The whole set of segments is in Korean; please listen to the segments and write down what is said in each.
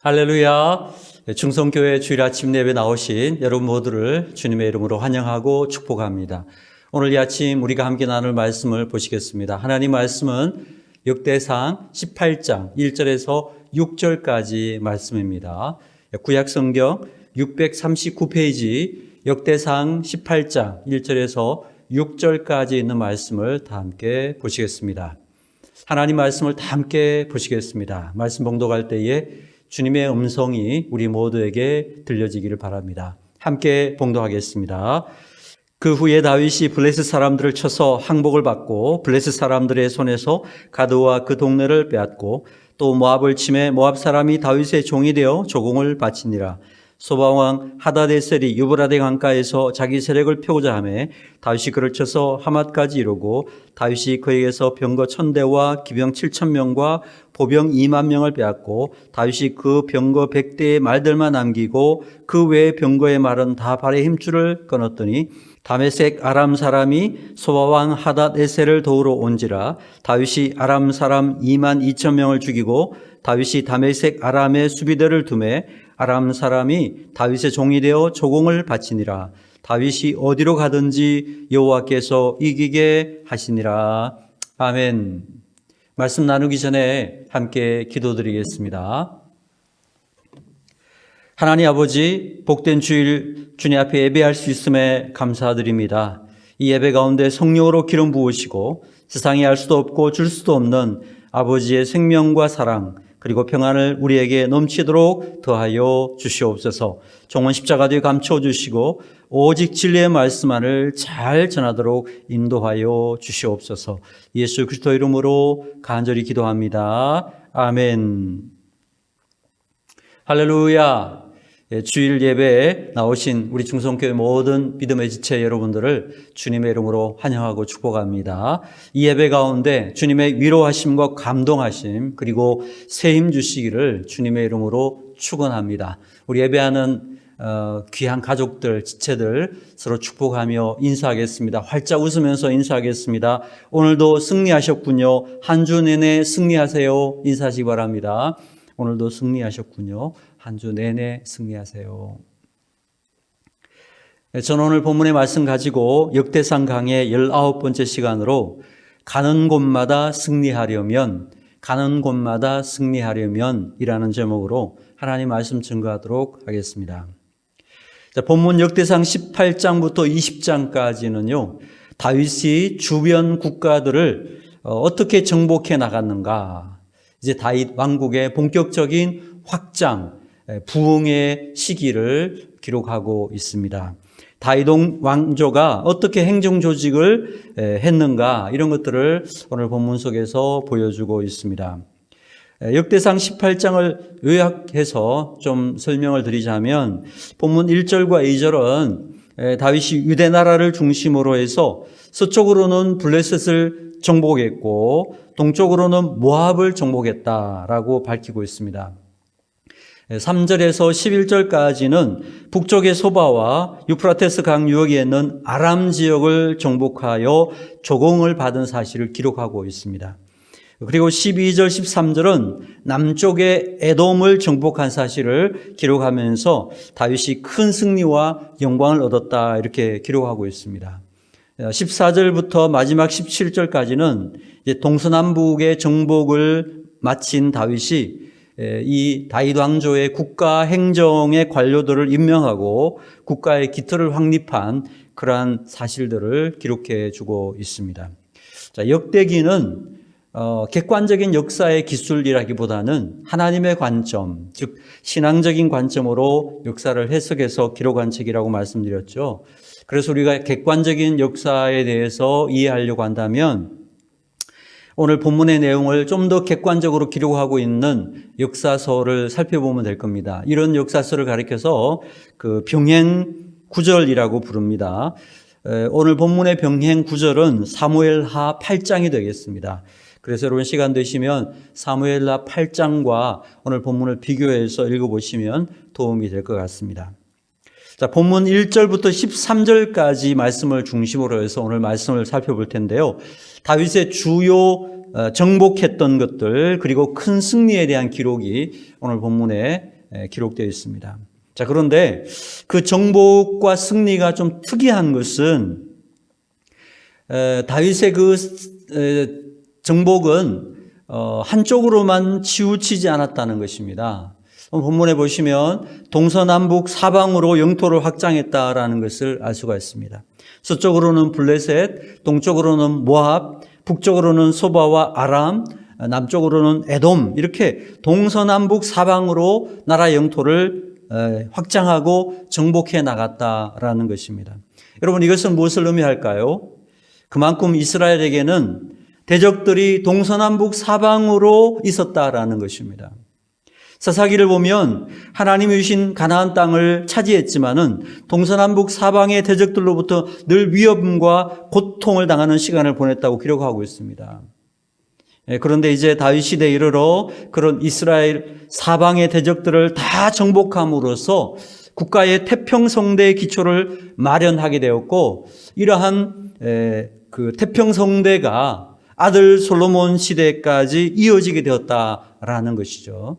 할렐루야. 중성교회 주일 아침 예배 나오신 여러분 모두를 주님의 이름으로 환영하고 축복합니다. 오늘 이 아침 우리가 함께 나눌 말씀을 보시겠습니다. 하나님 말씀은 역대상 18장 1절에서 6절까지 말씀입니다. 구약성경 639페이지 역대상 18장 1절에서 6절까지 있는 말씀을 다 함께 보시겠습니다. 하나님 말씀을 다 함께 보시겠습니다. 말씀 봉독할 때에 주님의 음성이 우리 모두에게 들려지기를 바랍니다. 함께 봉독하겠습니다. 그 후에 다윗이 블레셋 사람들을 쳐서 항복을 받고 블레셋 사람들의 손에서 가드와 그 동네를 빼앗고 또 모압을 치매 모압 사람이 다윗의 종이 되어 조공을 바치니라. 소바왕 하다데셀이 유브라데 강가에서 자기 세력을 펴고자 하매 다윗이 그를 쳐서 하맛까지 이루고 다윗이 그에게서 병거 1000대와 기병 7000명과 보병 2만 명을 빼앗고 다윗이 그 병거 100대의 말들만 남기고 그 외의 병거의 말은 다 발의 힘줄을 끊었더니 다메섹 아람 사람이 소바왕 하닷에셀을 도우러 온지라. 다윗이 아람 사람 2만 2천 명을 죽이고 다윗이 다메섹 아람의 수비대를 두매 아람 사람이 다윗의 종이 되어 조공을 바치니라. 다윗이 어디로 가든지 여호와께서 이기게 하시니라. 아멘. 말씀 나누기 전에 함께 기도드리겠습니다. 하나님 아버지, 복된 주일 주님 앞에 예배할 수 있음에 감사드립니다. 이 예배 가운데 성령으로 기름 부으시고 세상이 알 수도 없고 줄 수도 없는 아버지의 생명과 사랑 그리고 평안을 우리에게 넘치도록 더하여 주시옵소서. 종은 십자가 뒤에 감춰주시고 오직 진리의 말씀만을 잘 전하도록 인도하여 주시옵소서. 예수 그리스도 이름으로 간절히 기도합니다. 아멘. 할렐루야. 주일 예배에 나오신 우리 중성교회 모든 믿음의 지체 여러분들을 주님의 이름으로 환영하고 축복합니다. 이 예배 가운데 주님의 위로하심과 감동하심 그리고 새 힘 주시기를 주님의 이름으로 축원합니다. 우리 예배하는 귀한 가족들, 지체들 서로 축복하며 인사하겠습니다. 활짝 웃으면서 인사하겠습니다. 오늘도 승리하셨군요. 한 주 내내 승리하세요. 인사하시기 바랍니다. 오늘도 승리하셨군요. 한 주 내내 승리하세요. 저는 오늘 본문의 말씀 가지고 역대상 강의 19번째 시간으로 가는 곳마다 승리하려면 이라는 제목으로 하나님 말씀 증거하도록 하겠습니다. 자, 본문 역대상 18장부터 20장까지는요. 다윗이 주변 국가들을 어떻게 정복해 나갔는가, 이제 다윗 왕국의 본격적인 확장, 부흥의 시기를 기록하고 있습니다. 다윗 왕조가 어떻게 행정 조직을 했는가, 이런 것들을 오늘 본문 속에서 보여주고 있습니다. 역대상 18장을 요약해서 좀 설명을 드리자면 본문 1절과 2절은 다윗이 유대 나라를 중심으로 해서 서쪽으로는 블레셋을 정복했고 동쪽으로는 모압을 정복했다라고 밝히고 있습니다. 3절에서 11절까지는 북쪽의 소바와 유프라테스 강 유역에 있는 아람 지역을 정복하여 조공을 받은 사실을 기록하고 있습니다. 그리고 12절, 13절은 남쪽의 에돔을 정복한 사실을 기록하면서 다윗이 큰 승리와 영광을 얻었다 이렇게 기록하고 있습니다. 14절부터 마지막 17절까지는 동서남북의 정복을 마친 다윗이 이 다윗 왕조의 국가 행정의 관료들을 임명하고 국가의 기틀을 확립한 그러한 사실들을 기록해 주고 있습니다. 자, 역대기는 객관적인 역사의 기술이라기보다는 하나님의 관점, 즉 신앙적인 관점으로 역사를 해석해서 기록한 책이라고 말씀드렸죠. 그래서 우리가 객관적인 역사에 대해서 이해하려고 한다면 오늘 본문의 내용을 좀 더 객관적으로 기록하고 있는 역사서를 살펴보면 될 겁니다. 이런 역사서를 가리켜서 그 병행 구절이라고 부릅니다. 오늘 본문의 병행 구절은 사무엘하 8장이 되겠습니다. 그래서 여러분 시간 되시면 사무엘하 8장과 오늘 본문을 비교해서 읽어보시면 도움이 될 것 같습니다. 자, 본문 1절부터 13절까지 말씀을 중심으로 해서 오늘 말씀을 살펴볼 텐데요. 다윗의 주요 정복했던 것들 그리고 큰 승리에 대한 기록이 오늘 본문에 기록되어 있습니다. 자, 그런데 그 정복과 승리가 좀 특이한 것은 다윗의 그 정복은 한쪽으로만 치우치지 않았다는 것입니다. 본문에 보시면 동서남북 사방으로 영토를 확장했다라는 것을 알 수가 있습니다. 서쪽으로는 블레셋, 동쪽으로는 모압, 북쪽으로는 소바와 아람, 남쪽으로는 에돔, 이렇게 동서남북 사방으로 나라 영토를 확장하고 정복해 나갔다라는 것입니다. 여러분, 이것은 무엇을 의미할까요? 그만큼 이스라엘에게는 대적들이 동서남북 사방으로 있었다라는 것입니다. 사사기를 보면 하나님이 주신 가나안 땅을 차지했지만은 동서남북 사방의 대적들로부터 늘 위협과 고통을 당하는 시간을 보냈다고 기록하고 있습니다. 그런데 이제 다윗 시대에 이르러 그런 이스라엘 사방의 대적들을 다 정복함으로써 국가의 태평성대의 기초를 마련하게 되었고, 이러한 그 태평성대가 아들 솔로몬 시대까지 이어지게 되었다라는 것이죠.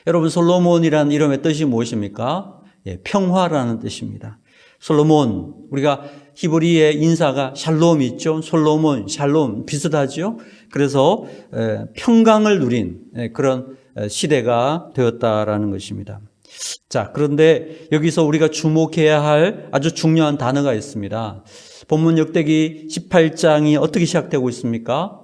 여러분, 솔로몬이라는 이름의 뜻이 무엇입니까? 평화라는 뜻입니다. 솔로몬, 우리가 히브리의 인사가 샬롬이 있죠. 솔로몬, 샬롬 비슷하죠. 그래서 평강을 누린 그런 시대가 되었다라는 것입니다. 자, 그런데 여기서 우리가 주목해야 할 아주 중요한 단어가 있습니다. 본문 역대기 18장이 어떻게 시작되고 있습니까?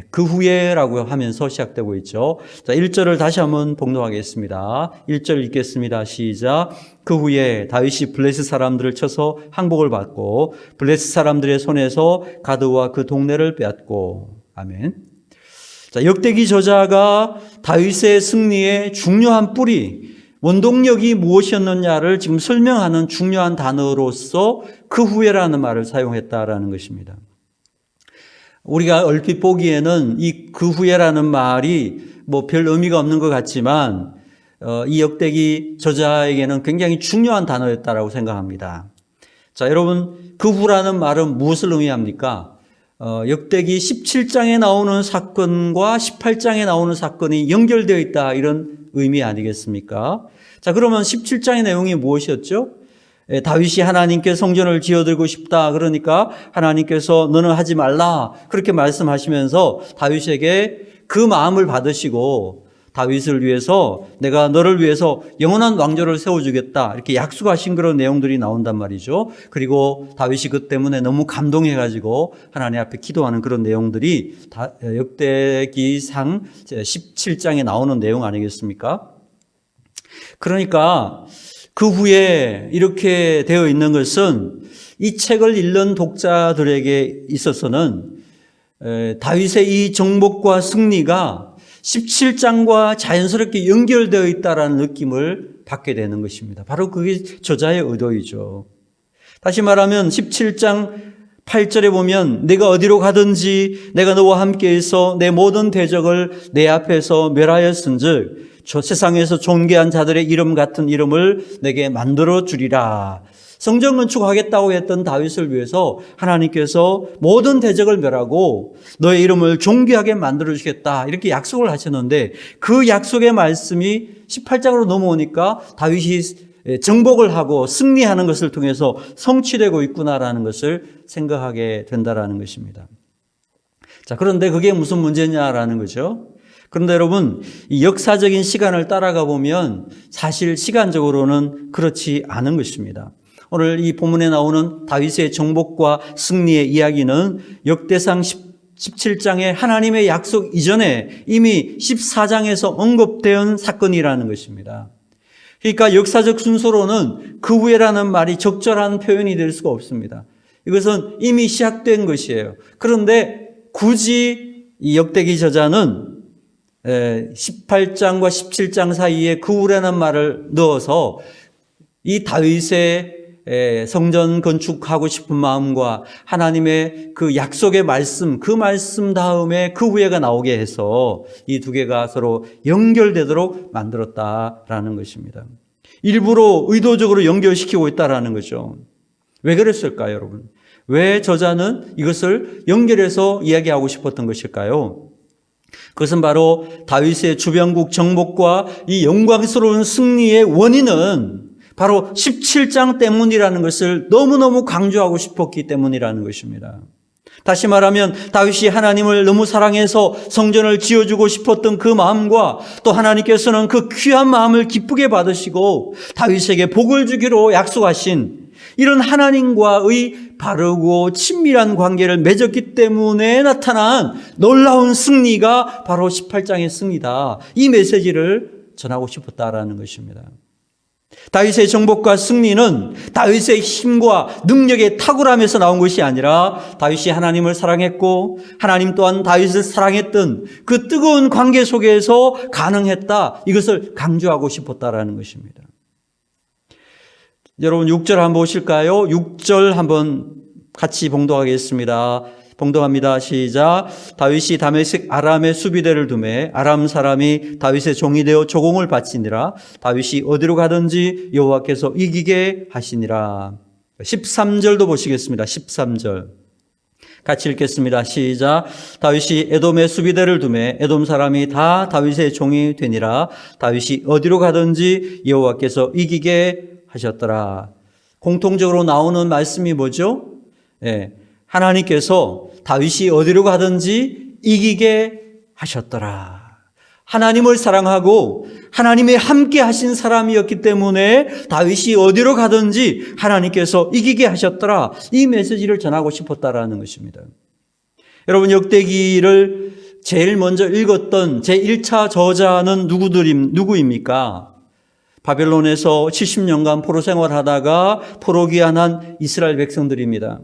그 후에라고 하면서 시작되고 있죠. 자, 1절을 다시 한번 봉독하겠습니다. 1절 읽겠습니다. 시작. 그 후에 다윗이 블레셋 사람들을 쳐서 항복을 받고 블레셋 사람들의 손에서 가드와 그 동네를 빼앗고. 아멘. 자, 역대기 저자가 다윗의 승리의 중요한 뿌리, 원동력이 무엇이었느냐를 지금 설명하는 중요한 단어로서 그 후에라는 말을 사용했다라는 것입니다. 우리가 얼핏 보기에는 이 그 후에라는 말이 뭐 별 의미가 없는 것 같지만 이 역대기 저자에게는 굉장히 중요한 단어였다라고 생각합니다. 자, 여러분, 그 후라는 말은 무엇을 의미합니까? 역대기 17장에 나오는 사건과 18장에 나오는 사건이 연결되어 있다, 이런 의미 아니겠습니까? 자, 그러면 17장의 내용이 무엇이었죠? 다윗이 하나님께 성전을 지어들고 싶다. 그러니까 하나님께서 너는 하지 말라, 그렇게 말씀하시면서 다윗에게 그 마음을 받으시고 다윗을 위해서 내가 너를 위해서 영원한 왕조를 세워주겠다, 이렇게 약속하신 그런 내용들이 나온단 말이죠. 그리고 다윗이 그 때문에 너무 감동해가지고 하나님 앞에 기도하는 그런 내용들이 역대기상 17장에 나오는 내용 아니겠습니까? 그러니까 그 후에 이렇게 되어 있는 것은 이 책을 읽는 독자들에게 있어서는 다윗의 이 정복과 승리가 17장과 자연스럽게 연결되어 있다는 느낌을 받게 되는 것입니다. 바로 그게 저자의 의도이죠. 다시 말하면 17장 8절에 보면 내가 어디로 가든지 내가 너와 함께해서 내 모든 대적을 내 앞에서 멸하였은즉 저 세상에서 존귀한 자들의 이름 같은 이름을 내게 만들어 주리라. 성전 건축하겠다고 했던 다윗을 위해서 하나님께서 모든 대적을 멸하고 너의 이름을 존귀하게 만들어 주겠다, 이렇게 약속을 하셨는데 그 약속의 말씀이 18장으로 넘어오니까 다윗이 정복을 하고 승리하는 것을 통해서 성취되고 있구나라는 것을 생각하게 된다라는 것입니다. 자, 그런데 그게 무슨 문제냐라는 거죠. 그런데 여러분, 이 역사적인 시간을 따라가 보면 사실 시간적으로는 그렇지 않은 것입니다. 오늘 이 본문에 나오는 다윗의 정복과 승리의 이야기는 역대상 17장의 하나님의 약속 이전에 이미 14장에서 언급된 사건이라는 것입니다. 그러니까 역사적 순서로는 그 후에라는 말이 적절한 표현이 될 수가 없습니다. 이것은 이미 시작된 것이에요. 그런데 굳이 이 역대기 저자는 18장과 17장 사이에 그 후라는 말을 넣어서 이 다윗의 성전 건축하고 싶은 마음과 하나님의 그 약속의 말씀, 그 말씀 다음에 그 후에가 나오게 해서 이 두 개가 서로 연결되도록 만들었다라는 것입니다. 일부러 의도적으로 연결시키고 있다라는 거죠. 왜 그랬을까요, 여러분? 왜 저자는 이것을 연결해서 이야기하고 싶었던 것일까요? 그것은 바로 다윗의 주변국 정복과 이 영광스러운 승리의 원인은 바로 17장 때문이라는 것을 너무너무 강조하고 싶었기 때문이라는 것입니다. 다시 말하면 다윗이 하나님을 너무 사랑해서 성전을 지어주고 싶었던 그 마음과 또 하나님께서는 그 귀한 마음을 기쁘게 받으시고 다윗에게 복을 주기로 약속하신 이런 하나님과의 바르고 친밀한 관계를 맺었기 때문에 나타난 놀라운 승리가 바로 18장의 승리다. 이 메시지를 전하고 싶었다라는 것입니다. 다윗의 정복과 승리는 다윗의 힘과 능력의 탁월함에서 나온 것이 아니라 다윗이 하나님을 사랑했고 하나님 또한 다윗을 사랑했던 그 뜨거운 관계 속에서 가능했다. 이것을 강조하고 싶었다라는 것입니다. 여러분 6절 한번 보실까요? 6절 한번 같이 봉독하겠습니다. 봉독합니다. 시작. 다윗이 다메섹 아람의 수비대를 두매 아람 사람이 다윗의 종이 되어 조공을 바치니라. 다윗이 어디로 가든지 여호와께서 이기게 하시니라. 13절도 보시겠습니다. 13절 같이 읽겠습니다. 시작. 다윗이 에돔의 수비대를 두매 에돔 사람이 다 다윗의 종이 되니라. 다윗이 어디로 가든지 여호와께서 이기게 하셨더라. 공통적으로 나오는 말씀이 뭐죠? 하나님께서 다윗이 어디로 가든지 이기게 하셨더라. 하나님을 사랑하고 하나님이 함께 하신 사람이었기 때문에 다윗이 어디로 가든지 하나님께서 이기게 하셨더라. 이 메시지를 전하고 싶었다라는 것입니다. 여러분 역대기를 제일 먼저 읽었던 제1차 저자는 누구입니까? 바벨론에서 70년간 포로 생활하다가 포로 귀환한 이스라엘 백성들입니다.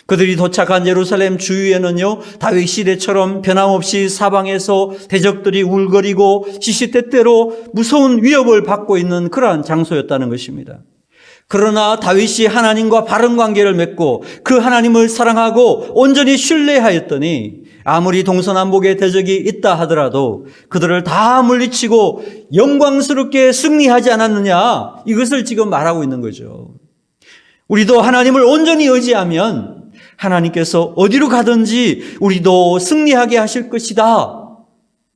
그들이 도착한 예루살렘 주위에는요, 다윗 시대처럼 변함없이 사방에서 대적들이 울거리고 시시때때로 무서운 위협을 받고 있는 그러한 장소였다는 것입니다. 그러나 다윗이 하나님과 바른 관계를 맺고 그 하나님을 사랑하고 온전히 신뢰하였더니 아무리 동서남북의 대적이 있다 하더라도 그들을 다 물리치고 영광스럽게 승리하지 않았느냐, 이것을 지금 말하고 있는 거죠. 우리도 하나님을 온전히 의지하면 하나님께서 어디로 가든지 우리도 승리하게 하실 것이다.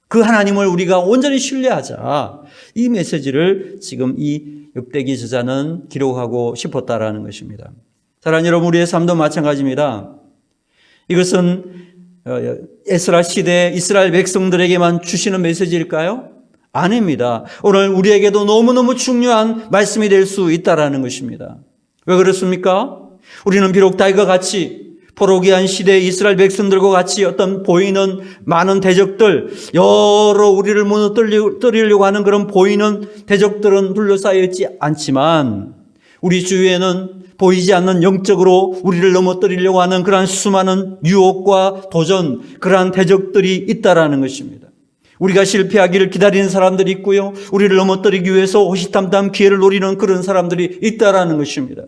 그 하나님을 우리가 온전히 신뢰하자. 이 메시지를 지금 이 역대기 저자는 기록하고 싶었다라는 것입니다. 사랑하는 여러분, 우리의 삶도 마찬가지입니다. 이것은 에스라 시대 이스라엘 백성들에게만 주시는 메시지일까요? 아닙니다. 오늘 우리에게도 너무너무 중요한 말씀이 될 수 있다라는 것입니다. 왜 그렇습니까? 우리는 비록 다윗과 같이 포로 귀환 시대 이스라엘 백성들과 같이 어떤 보이는 많은 대적들, 여러 우리를 무너뜨리려고 하는 그런 보이는 대적들은 둘러싸여 있지 않지만 우리 주위에는 보이지 않는 영적으로 우리를 넘어뜨리려고 하는 그러한 수많은 유혹과 도전, 그러한 대적들이 있다라는 것입니다. 우리가 실패하기를 기다리는 사람들이 있고요, 우리를 넘어뜨리기 위해서 호시탐탐 기회를 노리는 그런 사람들이 있다라는 것입니다.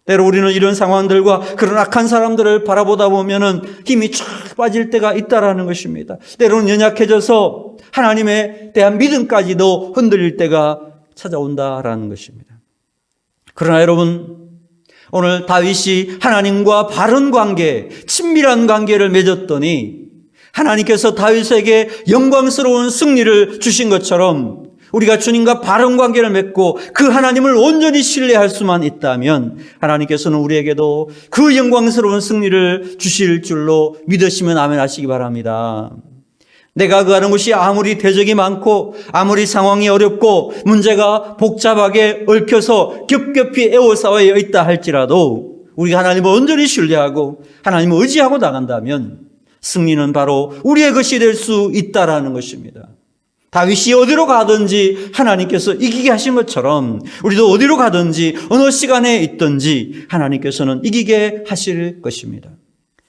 때로 우리는 이런 상황들과 그런 악한 사람들을 바라보다 보면은 힘이 쫙 빠질 때가 있다라는 것입니다. 때로는 연약해져서 하나님에 대한 믿음까지도 흔들릴 때가 찾아온다라는 것입니다. 그러나 여러분, 오늘 다윗이 하나님과 바른 관계, 친밀한 관계를 맺었더니 하나님께서 다윗에게 영광스러운 승리를 주신 것처럼 우리가 주님과 바른 관계를 맺고 그 하나님을 온전히 신뢰할 수만 있다면 하나님께서는 우리에게도 그 영광스러운 승리를 주실 줄로 믿으시면 아멘 하시기 바랍니다. 내가 가는 곳이 아무리 대적이 많고 아무리 상황이 어렵고 문제가 복잡하게 얽혀서 겹겹이 에워싸여 있다 할지라도 우리가 하나님을 온전히 신뢰하고 하나님을 의지하고 나간다면 승리는 바로 우리의 것이 될 수 있다라는 것입니다. 다윗이 어디로 가든지 하나님께서 이기게 하신 것처럼 우리도 어디로 가든지 어느 시간에 있든지 하나님께서는 이기게 하실 것입니다.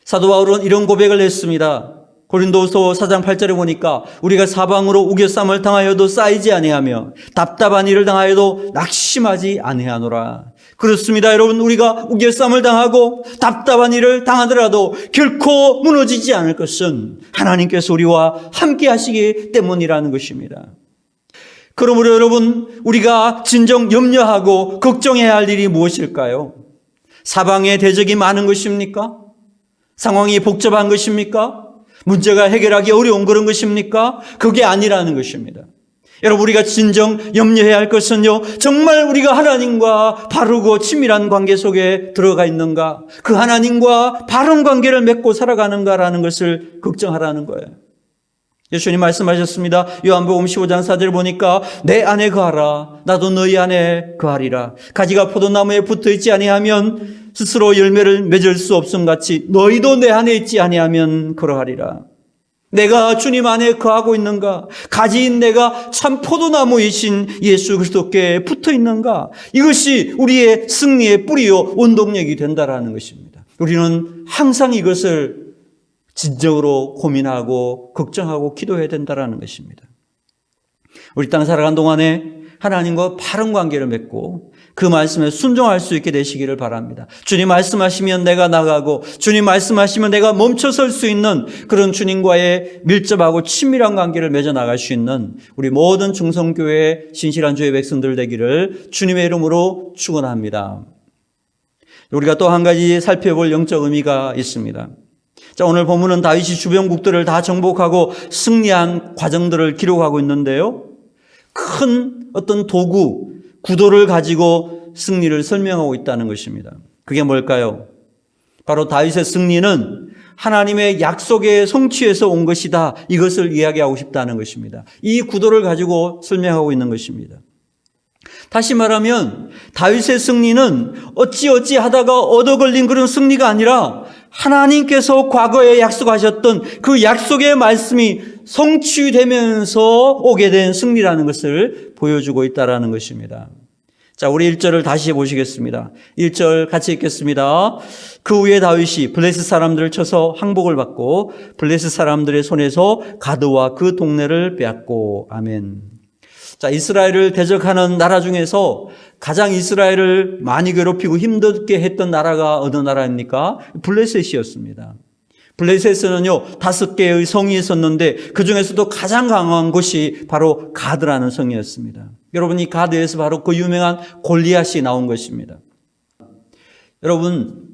사도 바울은 이런 고백을 했습니다. 고린도서 4장 8절에 보니까 우리가 사방으로 우겨쌈을 당하여도 쌓이지 아니하며 답답한 일을 당하여도 낙심하지 아니하노라. 그렇습니다. 여러분, 우리가 우겨쌈을 당하고 답답한 일을 당하더라도 결코 무너지지 않을 것은 하나님께서 우리와 함께 하시기 때문이라는 것입니다. 그러므로 여러분, 우리가 진정 염려하고 걱정해야 할 일이 무엇일까요? 사방에 대적이 많은 것입니까? 상황이 복잡한 것입니까? 문제가 해결하기 어려운 그런 것입니까? 그게 아니라는 것입니다. 여러분, 우리가 진정 염려해야 할 것은요, 정말 우리가 하나님과 바르고 친밀한 관계 속에 들어가 있는가, 그 하나님과 바른 관계를 맺고 살아가는가라는 것을 걱정하라는 거예요. 예수님 말씀하셨습니다. 요한복음 15장 4절 보니까 내 안에 거하라, 나도 너희 안에 거하리라. 가지가 포도나무에 붙어있지 아니하면 스스로 열매를 맺을 수 없음 같이 너희도 내 안에 있지 아니하면 그러하리라. 내가 주님 안에 거하고 있는가? 가지인 내가 참 포도나무이신 예수 그리스도께 붙어 있는가? 이것이 우리의 승리의 뿌리요 원동력이 된다라는 것입니다. 우리는 항상 이것을 진정으로 고민하고 걱정하고 기도해야 된다라는 것입니다. 우리 땅 살아간 동안에 하나님과 바른 관계를 맺고 그 말씀에 순종할 수 있게 되시기를 바랍니다. 주님 말씀하시면 내가 나가고 주님 말씀하시면 내가 멈춰설 수 있는 그런 주님과의 밀접하고 친밀한 관계를 맺어 나갈 수 있는 우리 모든 중성교회 신실한 주의 백성들 되기를 주님의 이름으로 축원합니다. 우리가 또 한 가지 살펴볼 영적 의미가 있습니다. 자, 오늘 본문은 다윗이 주변국들을 다 정복하고 승리한 과정들을 기록하고 있는데요. 큰 어떤 도구, 구도를 가지고 승리를 설명하고 있다는 것입니다. 그게 뭘까요? 바로 다윗의 승리는 하나님의 약속의 성취에서 온 것이다. 이것을 이야기하고 싶다는 것입니다. 이 구도를 가지고 설명하고 있는 것입니다. 다시 말하면 다윗의 승리는 어찌어찌 하다가 얻어 걸린 그런 승리가 아니라 하나님께서 과거에 약속하셨던 그 약속의 말씀이 성취되면서 오게 된 승리라는 것을 보여주고 있다는 것입니다. 자, 우리 1절을 다시 보시겠습니다. 1절 같이 읽겠습니다. 그 후에 다윗이 블레셋 사람들을 쳐서 항복을 받고 블레셋 사람들의 손에서 가드와 그 동네를 빼앗고. 아멘. 자, 이스라엘을 대적하는 나라 중에서 가장 이스라엘을 많이 괴롭히고 힘들게 했던 나라가 어느 나라입니까? 블레셋이었습니다. 블레셋에는요 5개의 성이 있었는데 그 중에서도 가장 강한 곳이 바로 가드라는 성이었습니다. 여러분, 이 가드에서 바로 그 유명한 골리앗이 나온 것입니다. 여러분,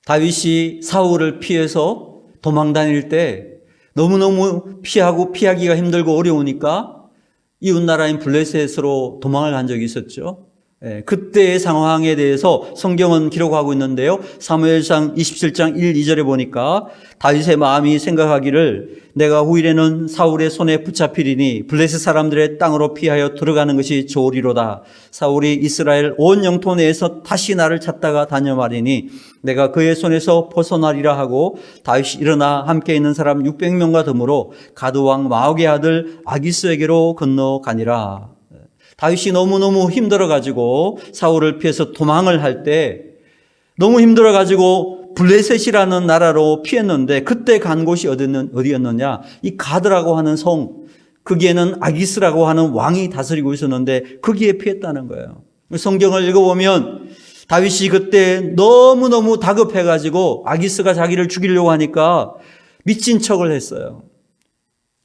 다윗이 사울을 피해서 도망 다닐 때 너무너무 피하기가 힘들고 어려우니까 이웃나라인 블레셋으로 도망을 간 적이 있었죠. 그때의 상황에 대해서 성경은 기록하고 있는데요. 사무엘상 27장 1, 2절에 보니까 다윗의 마음이 생각하기를 내가 후일에는 사울의 손에 붙잡히리니 블레셋 사람들의 땅으로 피하여 들어가는 것이 좋으리로다. 사울이 이스라엘 온 영토 내에서 다시 나를 찾다가 다녀마리니 내가 그의 손에서 벗어나리라 하고 다윗이 일어나 함께 있는 사람 600명과 더불어 가드왕 마옥의 아들 아기스에게로 건너가니라. 다윗이 너무너무 힘들어가지고 사울을 피해서 도망을 할 때 너무 힘들어가지고 블레셋이라는 나라로 피했는데 그때 간 곳이 어디였느냐? 이 가드라고 하는 성, 거기에는 아기스라고 하는 왕이 다스리고 있었는데 거기에 피했다는 거예요. 성경을 읽어보면 다윗이 그때 너무너무 다급해가지고 아기스가 자기를 죽이려고 하니까 미친 척을 했어요.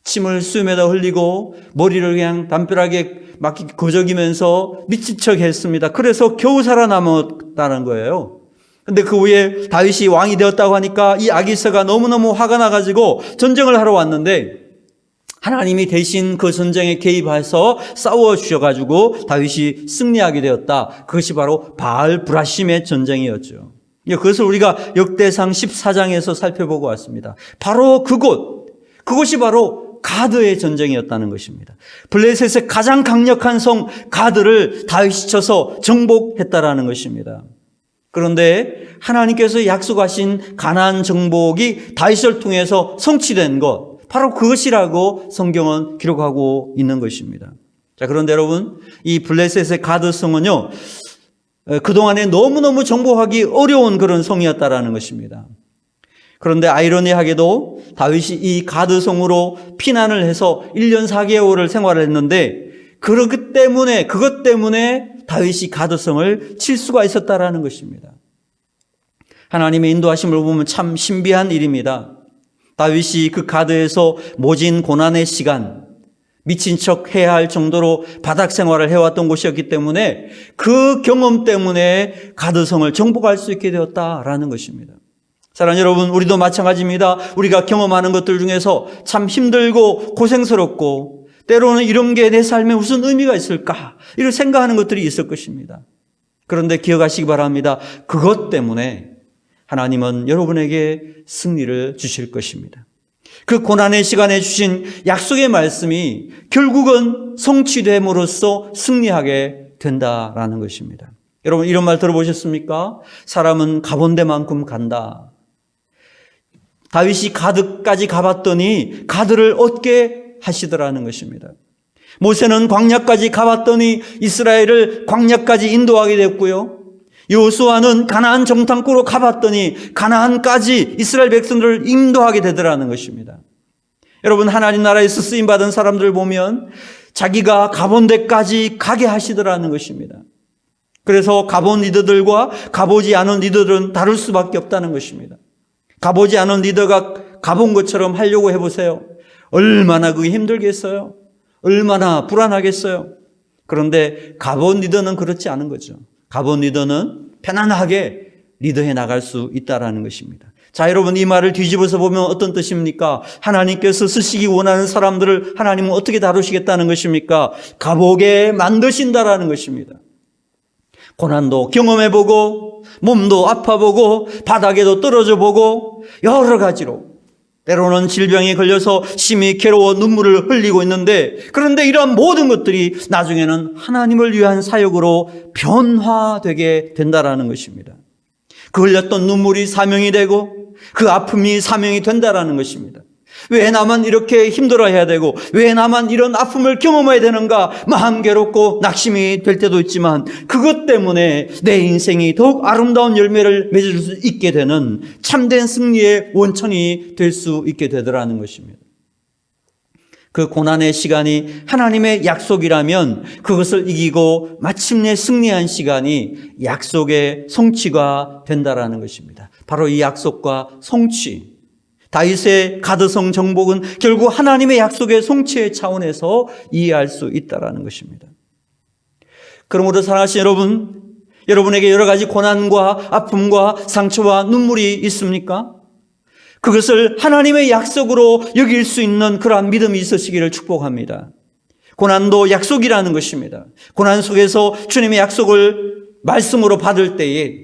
침을 수염에다 흘리고 머리를 그냥 담벼락에 막 거저기면서 미친 척 했습니다. 그래서 겨우 살아남았다는 거예요. 근데 그 후에 다윗이 왕이 되었다고 하니까 이 아기스가 너무너무 화가 나가지고 전쟁을 하러 왔는데 하나님이 대신 그 전쟁에 개입해서 싸워주셔가지고 다윗이 승리하게 되었다. 그것이 바로 바알 브라심의 전쟁이었죠. 그것을 우리가 역대상 14장에서 살펴보고 왔습니다. 바로 그곳이 바로 가드의 전쟁이었다는 것입니다. 블레셋의 가장 강력한 성 가드를 다윗이 쳐서 정복했다라는 것입니다. 그런데 하나님께서 약속하신 가나안 정복이 다윗을 통해서 성취된 것, 바로 그것이라고 성경은 기록하고 있는 것입니다. 자, 그런데 여러분, 이 블레셋의 가드 성은요, 그동안에 너무너무 정복하기 어려운 그런 성이었다라는 것입니다. 그런데 아이러니하게도 다윗이 이 가드성으로 피난을 해서 1년 4개월을 생활을 했는데 그것 때문에 다윗이 가드성을 칠 수가 있었다라는 것입니다. 하나님의 인도하심을 보면 참 신비한 일입니다. 다윗이 그 가드에서 모진 고난의 시간, 미친 척 해야 할 정도로 바닥 생활을 해왔던 곳이었기 때문에 그 경험 때문에 가드성을 정복할 수 있게 되었다라는 것입니다. 사랑하는 여러분, 우리도 마찬가지입니다. 우리가 경험하는 것들 중에서 참 힘들고 고생스럽고 때로는 이런 게 내 삶에 무슨 의미가 있을까? 이런 생각하는 것들이 있을 것입니다. 그런데 기억하시기 바랍니다. 그것 때문에 하나님은 여러분에게 승리를 주실 것입니다. 그 고난의 시간에 주신 약속의 말씀이 결국은 성취됨으로써 승리하게 된다라는 것입니다. 여러분, 이런 말 들어보셨습니까? 사람은 가본 데만큼 간다. 다윗이 가드까지 가봤더니 가드를 얻게 하시더라는 것입니다. 모세는 광야까지 가봤더니 이스라엘을 광야까지 인도하게 됐고요. 여호수아는 가나안 정탐꾼으로 가봤더니 가나안까지 이스라엘 백성들을 인도하게 되더라는 것입니다. 여러분, 하나님 나라에서 쓰임받은 사람들을 보면 자기가 가본 데까지 가게 하시더라는 것입니다. 그래서 가본 리더들과 가보지 않은 리더들은 다를 수밖에 없다는 것입니다. 가보지 않은 리더가 가본 것처럼 하려고 해보세요. 얼마나 그게 힘들겠어요? 얼마나 불안하겠어요? 그런데 가본 리더는 그렇지 않은 거죠. 가본 리더는 편안하게 리더해 나갈 수 있다는 것입니다. 자, 여러분, 이 말을 뒤집어서 보면 어떤 뜻입니까? 하나님께서 쓰시기 원하는 사람들을 하나님은 어떻게 다루시겠다는 것입니까? 가보게 만드신다라는 것입니다. 고난도 경험해보고 몸도 아파보고 바닥에도 떨어져보고 여러 가지로 때로는 질병에 걸려서 심히 괴로워 눈물을 흘리고 있는데, 그런데 이러한 모든 것들이 나중에는 하나님을 위한 사역으로 변화되게 된다라는 것입니다. 그 흘렸던 눈물이 사명이 되고 그 아픔이 사명이 된다라는 것입니다. 왜 나만 이렇게 힘들어해야 되고 왜 나만 이런 아픔을 경험해야 되는가, 마음 괴롭고 낙심이 될 때도 있지만 그것 때문에 내 인생이 더욱 아름다운 열매를 맺을 수 있게 되는 참된 승리의 원천이 될 수 있게 되더라는 것입니다. 그 고난의 시간이 하나님의 약속이라면 그것을 이기고 마침내 승리한 시간이 약속의 성취가 된다라는 것입니다. 바로 이 약속과 성취, 다윗의 가드성 정복은 결국 하나님의 약속의 성취의 차원에서 이해할 수 있다는 것입니다. 그러므로 사랑하신 여러분, 여러분에게 여러 가지 고난과 아픔과 상처와 눈물이 있습니까? 그것을 하나님의 약속으로 여길 수 있는 그러한 믿음이 있으시기를 축복합니다. 고난도 약속이라는 것입니다. 고난 속에서 주님의 약속을 말씀으로 받을 때에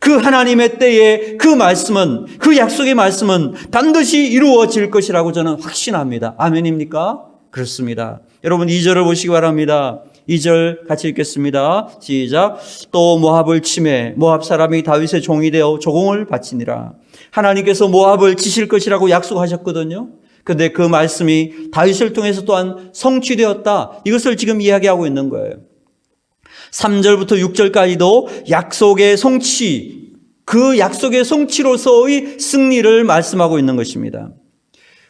그 하나님의 때에 그 말씀은, 그 약속의 말씀은 반드시 이루어질 것이라고 저는 확신합니다. 아멘입니까? 그렇습니다. 여러분 2절을 보시기 바랍니다. 2절 같이 읽겠습니다. 시작. 또 모압을 치매 모압 사람이 다윗의 종이 되어 조공을 바치니라. 하나님께서 모압을 치실 것이라고 약속하셨거든요. 그런데 그 말씀이 다윗을 통해서 또한 성취되었다. 이것을 지금 이야기하고 있는 거예요. 3절부터 6절까지도 약속의 성취, 그 약속의 성취로서의 승리를 말씀하고 있는 것입니다.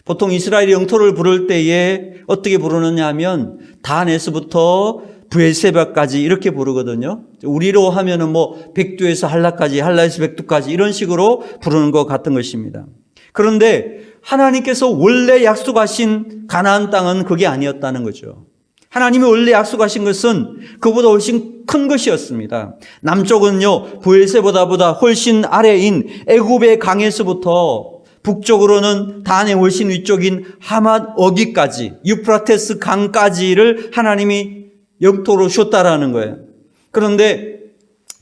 보통 이스라엘이 영토를 부를 때에 어떻게 부르느냐 하면 단에서부터 브엘세바까지 이렇게 부르거든요. 우리로 하면은 백두에서 할라까지, 할라에서 백두까지 이런 식으로 부르는 것 같은 것입니다. 그런데 하나님께서 원래 약속하신 가나안 땅은 그게 아니었다는 거죠. 하나님이 원래 약속하신 것은 그보다 훨씬 큰 것이었습니다. 남쪽은요, 브엘세바보다 훨씬 아래인 애굽의 강에서부터 북쪽으로는 단의 훨씬 위쪽인 하맛 어기까지, 유프라테스 강까지를 하나님이 영토로 줬다라는 거예요. 그런데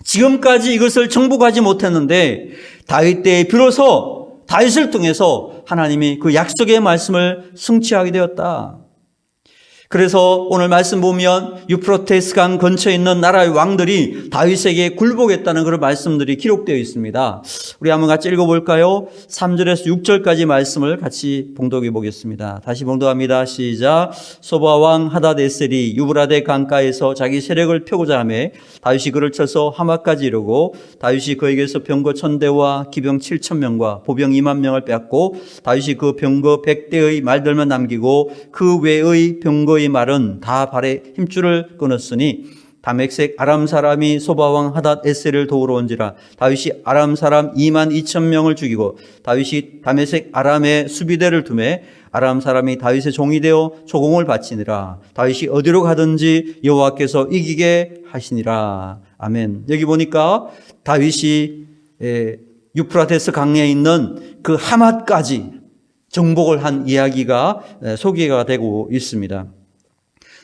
지금까지 이것을 정복하지 못했는데 다윗 때에 비로소 다윗을 통해서 하나님이 그 약속의 말씀을 성취하게 되었다. 그래서 오늘 말씀 보면 유프라테스 강 근처에 있는 나라의 왕들이 다윗에게 굴복했다는 그런 말씀들이 기록되어 있습니다. 우리 한번 같이 읽어볼까요? 3절에서 6절까지 말씀을 같이 봉독해 보겠습니다. 다시 봉독합니다. 시작. 소바 왕 하닷에셀이 유브라데 강가에서 자기 세력을 펴고자 하며 다윗이 그를 쳐서 하마까지 이르고 다윗이 그에게서 병거 1000대와 기병 7000명과 보병 2만 명을 빼앗고 다윗이 그 병거 100대의 말들만 남기고 그 외의 병거 의 말은 다 발에 힘줄을 끊었으니 다메섹 아람 사람이 소바왕 하닷에셀을 도우러 온지라. 다윗이 아람 사람 2만 2천 명을 죽이고 다윗이 다메섹 아람에 수비대를 두매 아람 사람이 다윗의 종이 되어 조공을 바치니라. 다윗이 어디로 가든지 여호와께서 이기게 하시니라. 아멘. 여기 보니까 다윗이 유프라테스 강에 있는 그 하맛까지 정복을 한 이야기가 소개가 되고 있습니다.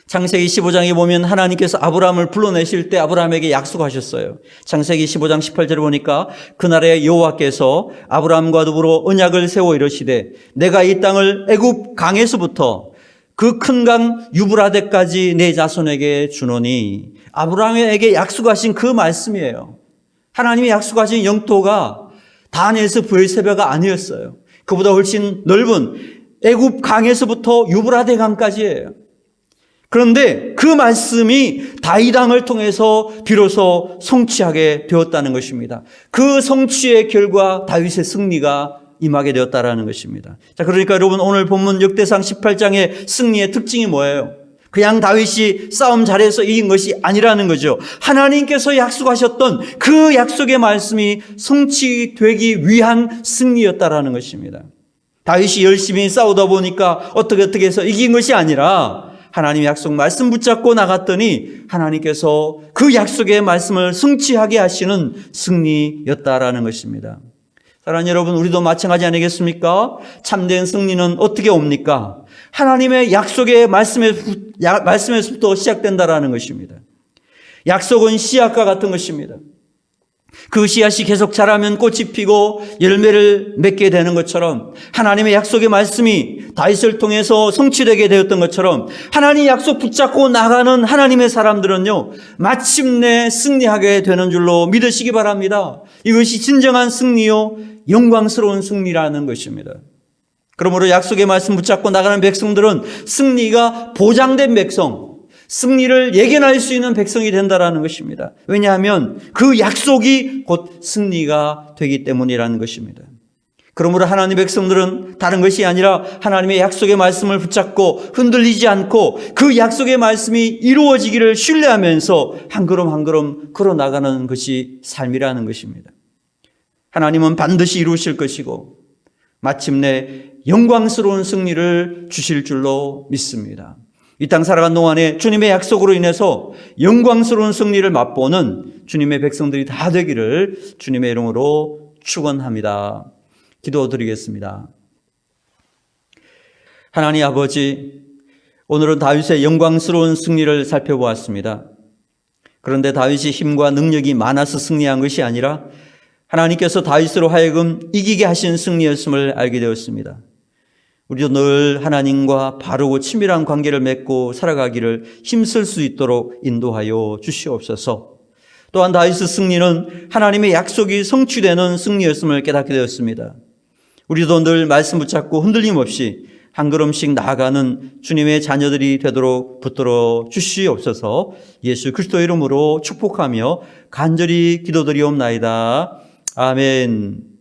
창세기 15장에 보면 하나님께서 아브라함을 불러내실 때 아브라함에게 약속하셨어요. 창세기 15장 18절을 보니까 그날에 여호와께서 아브라함과 더불어 언약을 세워 이르시되 내가 이 땅을 애굽 강에서부터 그 큰 강 유브라데까지 내 자손에게 주노니, 아브라함에게 약속하신 그 말씀이에요. 하나님이 약속하신 영토가 단에서 브엘세바가 아니었어요. 그보다 훨씬 넓은 애굽 강에서부터 유브라데 강까지예요. 그런데 그 말씀이 다윗 왕을 통해서 비로소 성취하게 되었다는 것입니다. 그 성취의 결과 다윗의 승리가 임하게 되었다라는 것입니다. 자, 그러니까 여러분 오늘 본문 역대상 18장의 승리의 특징이 뭐예요? 그냥 다윗이 싸움 잘해서 이긴 것이 아니라는 거죠. 하나님께서 약속하셨던 그 약속의 말씀이 성취되기 위한 승리였다라는 것입니다. 다윗이 열심히 싸우다 보니까 어떻게 해서 이긴 것이 아니라 하나님의 약속 말씀 붙잡고 나갔더니 하나님께서 그 약속의 말씀을 성취하게 하시는 승리였다라는 것입니다. 사랑하는 여러분, 우리도 마찬가지 아니겠습니까? 참된 승리는 어떻게 옵니까? 하나님의 약속의 말씀에서부터 시작된다라는 것입니다. 약속은 씨앗과 같은 것입니다. 그 씨앗이 계속 자라면 꽃이 피고 열매를 맺게 되는 것처럼 하나님의 약속의 말씀이 다윗을 통해서 성취되게 되었던 것처럼 하나님 약속 붙잡고 나가는 하나님의 사람들은요, 마침내 승리하게 되는 줄로 믿으시기 바랍니다. 이것이 진정한 승리요, 영광스러운 승리라는 것입니다. 그러므로 약속의 말씀 붙잡고 나가는 백성들은 승리가 보장된 백성, 승리를 예견할 수 있는 백성이 된다라는 것입니다. 왜냐하면 그 약속이 곧 승리가 되기 때문이라는 것입니다. 그러므로 하나님의 백성들은 다른 것이 아니라 하나님의 약속의 말씀을 붙잡고 흔들리지 않고 그 약속의 말씀이 이루어지기를 신뢰하면서 한 걸음 한 걸음 걸어나가는 것이 삶이라는 것입니다. 하나님은 반드시 이루실 것이고 마침내 영광스러운 승리를 주실 줄로 믿습니다. 이 땅 살아간 동안에 주님의 약속으로 인해서 영광스러운 승리를 맛보는 주님의 백성들이 다 되기를 주님의 이름으로 축원합니다. 기도드리겠습니다. 하나님 아버지, 오늘은 다윗의 영광스러운 승리를 살펴보았습니다. 그런데 다윗이 힘과 능력이 많아서 승리한 것이 아니라 하나님께서 다윗으로 하여금 이기게 하신 승리였음을 알게 되었습니다. 우리도 늘 하나님과 바르고 친밀한 관계를 맺고 살아가기를 힘쓸 수 있도록 인도하여 주시옵소서. 또한 다윗의 승리는 하나님의 약속이 성취되는 승리였음을 깨닫게 되었습니다. 우리도 늘 말씀 붙잡고 흔들림 없이 한 걸음씩 나아가는 주님의 자녀들이 되도록 붙들어 주시옵소서. 예수 그리스도의 이름으로 축복하며 간절히 기도드리옵나이다. 아멘.